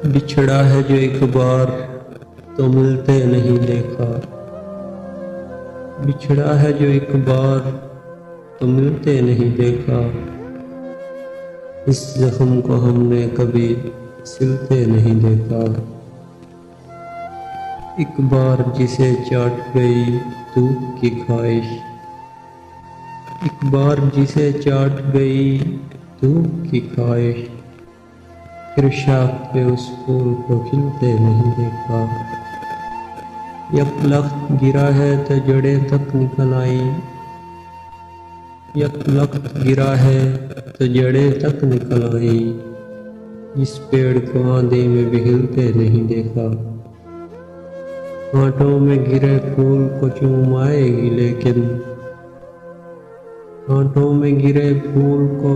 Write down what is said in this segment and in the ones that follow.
बिछड़ा है जो एक बार तो मिलते नहीं देखा। बिछड़ा है जो एक बार तो मिलते नहीं देखा। इस जख्म को हमने कभी सिलते नहीं देखा। एक बार जिसे चाट गई धूप की ख्वाहिश, एक बार जिसे चाट गई धूप की ख्वाहिश, फिर शाख पे उस फूल को खिलते नहीं देखा। यक लख्त गिरा है तो जड़ें तक निकल आई, यक लख्त गिरा है तो जड़ें तक निकल आई। इस पेड़ को आंधी में भी हिलते नहीं देखा। कांटों में गिरे फूल को चूम आएगी लेकिन, कांटों में गिरे फूल को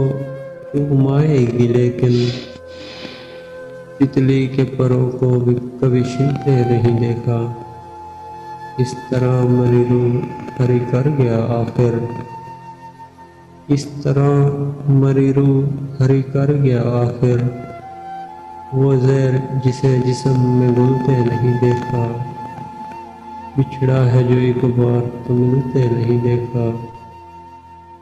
चूम आएगी लेकिन, तितली के परों को भी कभी छीलते नहीं देखा। इस तरह मेरी रूह हरी कर गया आखिर, इस तरह मेरी रूह हरी कर गया आखिर। वो ज़हर जिसे जिस्म में घुलते नहीं देखा। बिछड़ा है जो एक बार तो मिलते नहीं देखा।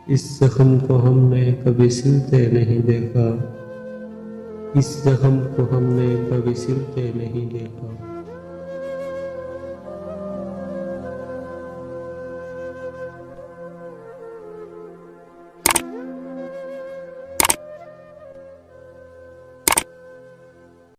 इस जख्म को हमने कभी सिलते नहीं देखा। इस जख्म को हमने कभी सिलते नहीं देखा।